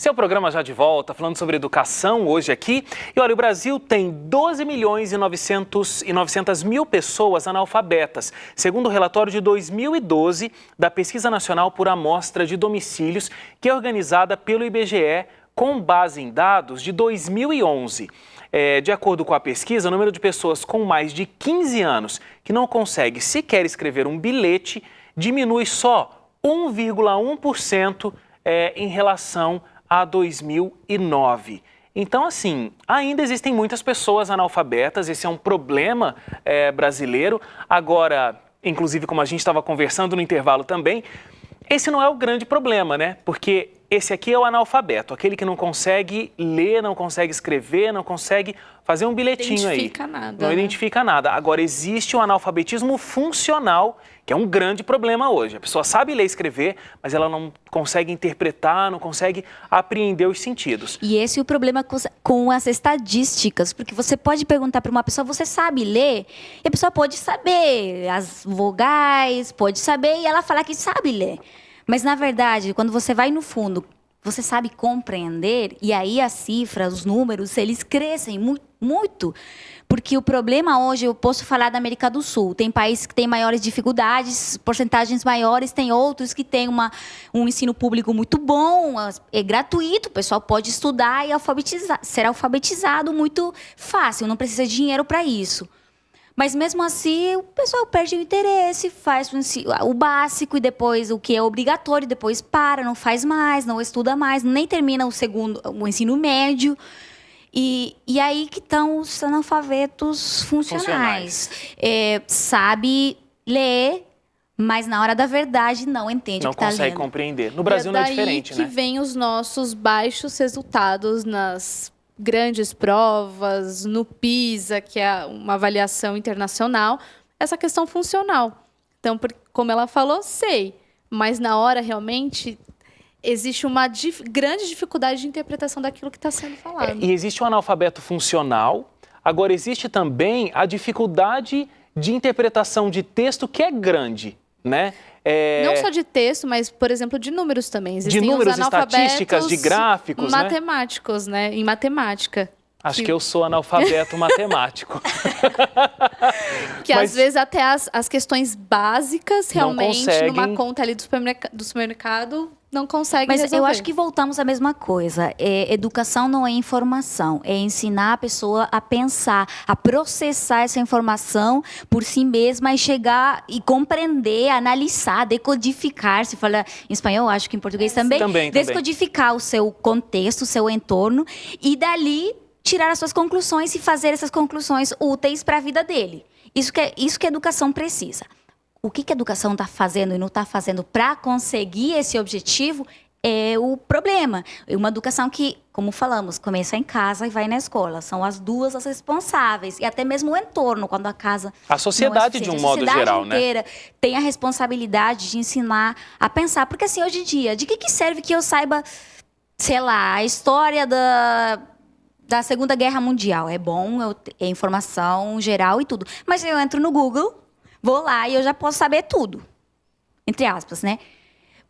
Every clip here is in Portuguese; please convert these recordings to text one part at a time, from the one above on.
Seu programa já de volta, falando sobre educação hoje aqui. E olha, o Brasil tem 12 milhões e 900 mil pessoas analfabetas, segundo o relatório de 2012 da Pesquisa Nacional por Amostra de Domicílios, que é organizada pelo IBGE com base em dados de 2011. De acordo com a pesquisa, o número de pessoas com mais de 15 anos que não consegue sequer escrever um bilhete diminui só 1,1% em relação a 2009. Então, assim, ainda existem muitas pessoas analfabetas, esse é um problema brasileiro. Agora, inclusive, como a gente estava conversando no intervalo também, esse não é o grande problema, né? Porque esse aqui é o analfabeto, aquele que não consegue ler, não consegue escrever, não consegue fazer um bilhetinho aí. Não identifica nada. Não identifica nada. Agora, existe o analfabetismo funcional, que é um grande problema hoje. A pessoa sabe ler e escrever, mas ela não consegue interpretar, não consegue apreender os sentidos. E esse é o problema com as estatísticas, porque você pode perguntar para uma pessoa, você sabe ler? E a pessoa pode saber as vogais, pode saber, e ela falar que sabe ler. Mas, na verdade, quando você vai no fundo, você sabe compreender, e aí as cifras, os números, eles crescem muito. Porque o problema hoje, eu posso falar da América do Sul, tem países que têm maiores dificuldades, porcentagens maiores, tem outros que têm um ensino público muito bom, é gratuito, o pessoal pode estudar e ser alfabetizado muito fácil, não precisa de dinheiro para isso. Mas, mesmo assim, o pessoal perde o interesse, faz o básico e depois o que é obrigatório, depois para, não faz mais, não estuda mais, nem termina o ensino médio. E aí que estão os analfabetos funcionais. Sabe ler, mas na hora da verdade não entende o que está lendo. Não consegue compreender. No Brasil não é diferente, né? E daí que vem os nossos baixos resultados nas grandes provas, no PISA, que é uma avaliação internacional, essa questão funcional. Então, como ela falou, sei, mas na hora realmente existe uma grande dificuldade de interpretação daquilo que está sendo falado. E existe o analfabeto funcional, agora existe também a dificuldade de interpretação de texto que é grande, né? Não só de texto, mas, por exemplo, de números também. Existem de números, os analfabetos estatísticas, de gráficos, matemáticos, né? Em matemática. Acho que eu sou analfabeto matemático. Que às vezes até as questões básicas, realmente, numa conta ali do supermercado, não consegue resolver. Eu acho que voltamos à mesma coisa. Educação não é informação, é ensinar a pessoa a pensar, a processar essa informação por si mesma e chegar e compreender, analisar, decodificar, se fala em espanhol, acho que em português também. Descodificar o seu contexto, o seu entorno e dali tirar as suas conclusões e fazer essas conclusões úteis para a vida dele. Isso que a educação precisa. O que a educação está fazendo e não está fazendo para conseguir esse objetivo é o problema. É uma educação que, como falamos, começa em casa e vai na escola. São as duas as responsáveis. E até mesmo o entorno, quando a casa... A sociedade, de um modo geral, né? A sociedade inteira tem a responsabilidade de ensinar a pensar. Porque, assim, hoje em dia, de que serve que eu saiba, sei lá, a história da Segunda Guerra Mundial? É bom, é informação geral e tudo. Mas eu entro no Google, vou lá e eu já posso saber tudo. Entre aspas, né?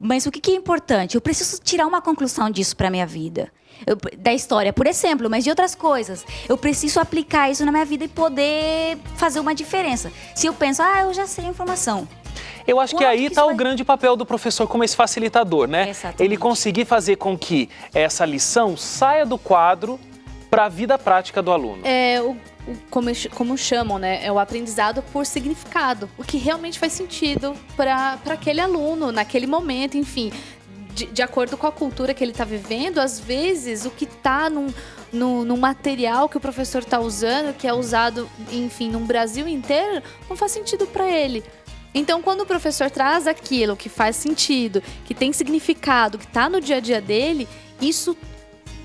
Mas o que é importante? Eu preciso tirar uma conclusão disso para a minha vida. Da história, por exemplo, mas de outras coisas. Eu preciso aplicar isso na minha vida e poder fazer uma diferença. Se eu penso, eu já sei a informação. Eu acho que aí está o grande papel do professor como esse facilitador, né? Exatamente. Ele conseguir fazer com que essa lição saia do quadro para a vida prática do aluno. Como chamam, né? É o aprendizado por significado. O que realmente faz sentido para aquele aluno, naquele momento, enfim. De acordo com a cultura que ele está vivendo, às vezes o que está no material que o professor está usando, que é usado, enfim, no Brasil inteiro, não faz sentido para ele. Então, quando o professor traz aquilo que faz sentido, que tem significado, que está no dia a dia dele, isso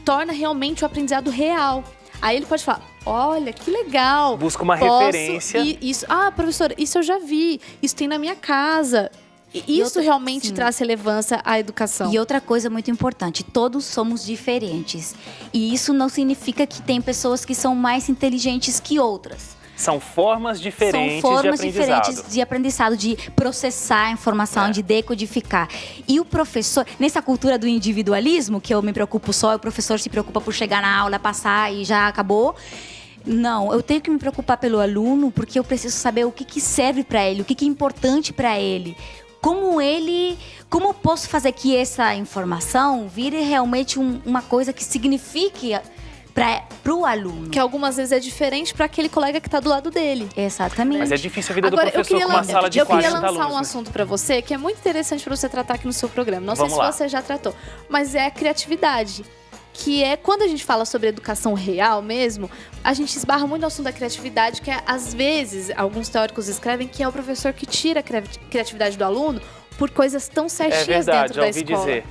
torna realmente o aprendizado real. Aí ele pode falar, olha, que legal. Busca uma referência. Isso, professor, isso eu já vi, isso tem na minha casa. Isso realmente traz relevância à educação. E outra coisa muito importante, todos somos diferentes. E isso não significa que tem pessoas que são mais inteligentes que outras. São formas diferentes São formas de aprendizado. diferentes de aprendizado, de processar a informação, de decodificar. E o professor, nessa cultura do individualismo, que eu me preocupo só, o professor se preocupa por chegar na aula, passar e já acabou. Não, eu tenho que me preocupar pelo aluno, porque eu preciso saber o que serve para ele, o que é importante para ele. Como eu posso fazer que essa informação vire realmente uma coisa que signifique para o aluno. Que algumas vezes é diferente para aquele colega que está do lado dele. Exatamente. Mas é difícil a vida do Agora, professor com uma sala de 40 alunos. Eu queria lançar um né? assunto para você que é muito interessante para você tratar aqui no seu programa. Não sei Vamos lá. se você já tratou, mas é a criatividade. Que é, quando a gente fala sobre educação real mesmo, a gente esbarra muito no assunto da criatividade, que é, às vezes, alguns teóricos escrevem que é o professor que tira a criatividade do aluno por coisas tão certinhas dentro da escola. Dizer.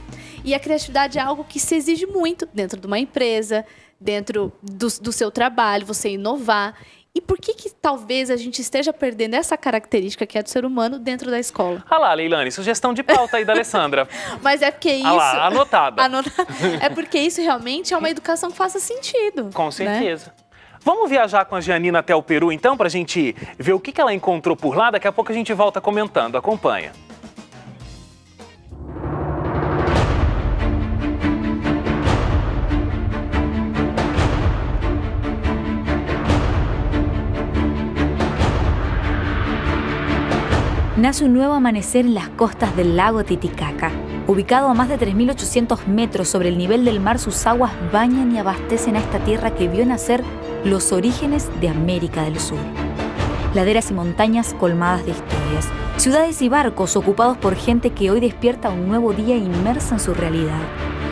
E a criatividade é algo que se exige muito dentro de uma empresa, dentro do seu trabalho, você inovar. E por que talvez a gente esteja perdendo essa característica que é do ser humano dentro da escola? Ah lá, Leilane, sugestão de pauta aí da Alessandra. Mas é porque isso... Ah lá, anotada. É porque isso realmente é uma educação que faça sentido. Com certeza. Né? Vamos viajar com a Gianina até o Peru, então, para a gente ver o que ela encontrou por lá. Daqui a pouco a gente volta comentando. Acompanha. Nace un nuevo amanecer en las costas del lago Titicaca. Ubicado a más de 3.800 metros sobre el nivel del mar, sus aguas bañan y abastecen a esta tierra que vio nacer los orígenes de América del Sur. Laderas y montañas colmadas de historias. Ciudades y barcos ocupados por gente que hoy despierta un nuevo día inmersa en su realidad.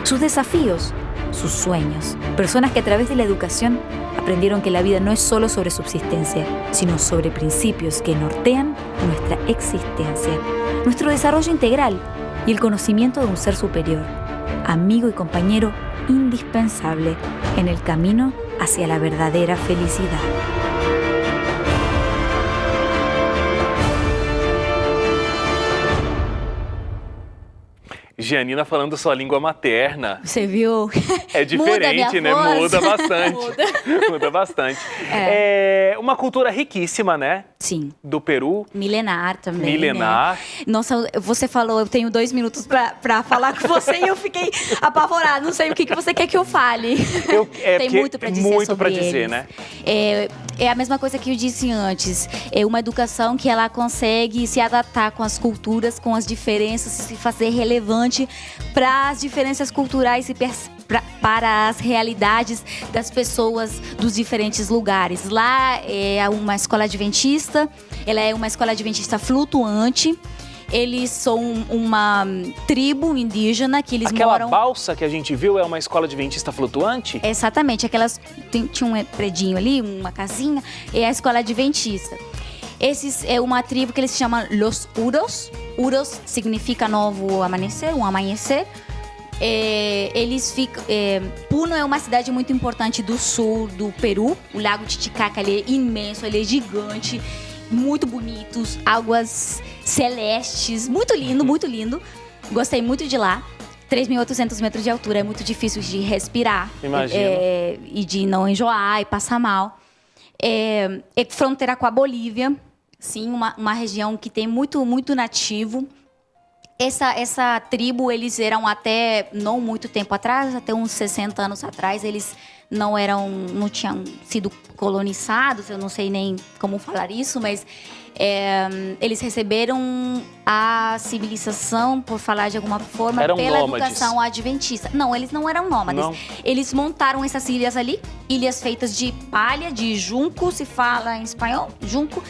Sus desafíos, sus sueños. Personas que a través de la educación aprendieron que la vida no es solo sobre subsistencia, sino sobre principios que nortean nuestra existencia, nuestro desarrollo integral y el conocimiento de un ser superior, amigo y compañero indispensable en el camino hacia la verdadera felicidad. Gianina falando sua língua materna. Você viu? É diferente, né? Voz. Muda bastante. Muda bastante. É uma cultura riquíssima, né? Sim. Do Peru. Milenar também. Milenar. Né? Nossa, você falou, eu tenho 2 minutos pra falar com você e eu fiquei apavorada. Não sei o que você quer que eu fale. Tem muito pra dizer muito sobre pra dizer, eles. né? É a mesma coisa que eu disse antes. É uma educação que ela consegue se adaptar com as culturas, com as diferenças, se fazer relevante para as diferenças culturais e para as realidades das pessoas dos diferentes lugares. Lá é uma escola adventista, ela é uma escola adventista flutuante. Eles são uma tribo indígena que eles moram... Aquela balsa que a gente viu é uma escola adventista flutuante? Exatamente, tinha um predinho ali, uma casinha, é a escola adventista. Esses é uma tribo que eles chamam Los Uros. Uros significa novo amanhecer, um amanhecer. Eles ficam... Puno é uma cidade muito importante do sul do Peru. O lago Titicaca ele é imenso, ele é gigante, muito bonitos, águas celestes, muito lindo, muito lindo. Gostei muito de lá. 3.800 metros de altura, é muito difícil de respirar. Imagino. E de não enjoar e passar mal. É fronteira com a Bolívia. Sim, uma região que tem muito, muito nativo. Essa tribo, eles eram até não muito tempo atrás, até uns 60 anos atrás, eles não tinham sido colonizados, eu não sei nem como falar isso, mas eles receberam a civilização, por falar de alguma forma, eram pela nômades. Educação adventista. Não, eles não eram nômades. Não. Eles montaram essas ilhas ali, ilhas feitas de palha, de junco, se fala em espanhol, junco.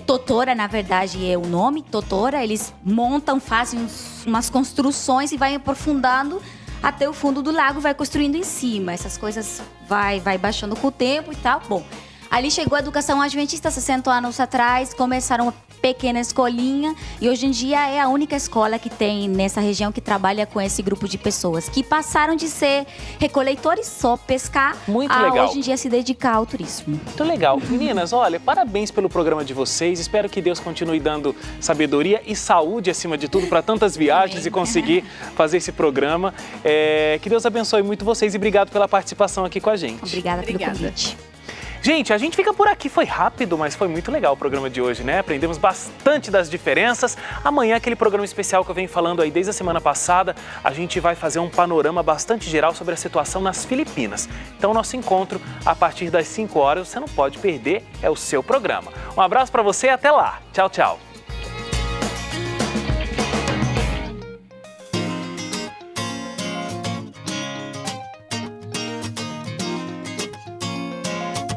Totora, na verdade, é o nome, Totora. Eles montam, fazem umas construções e vai aprofundando até o fundo do lago, vai construindo em cima. Essas coisas vai baixando com o tempo e tal. Bom, ali chegou a educação adventista 60 anos atrás, começaram uma pequena escolinha e hoje em dia é a única escola que tem nessa região que trabalha com esse grupo de pessoas que passaram de ser recoletores, só pescar, Muito a legal. hoje em dia se dedicar ao turismo. Muito legal. Meninas, olha, parabéns pelo programa de vocês. Espero que Deus continue dando sabedoria e saúde, acima de tudo, para tantas viagens e conseguir fazer esse programa. Que Deus abençoe muito vocês e obrigado pela participação aqui com a gente. Obrigada pelo convite. Gente, a gente fica por aqui. Foi rápido, mas foi muito legal o programa de hoje, né? Aprendemos bastante das diferenças. Amanhã, aquele programa especial que eu venho falando aí desde a semana passada, a gente vai fazer um panorama bastante geral sobre a situação nas Filipinas. Então, nosso encontro a partir das 5 horas, você não pode perder, é o seu programa. Um abraço para você e até lá. Tchau, tchau.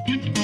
Thank you.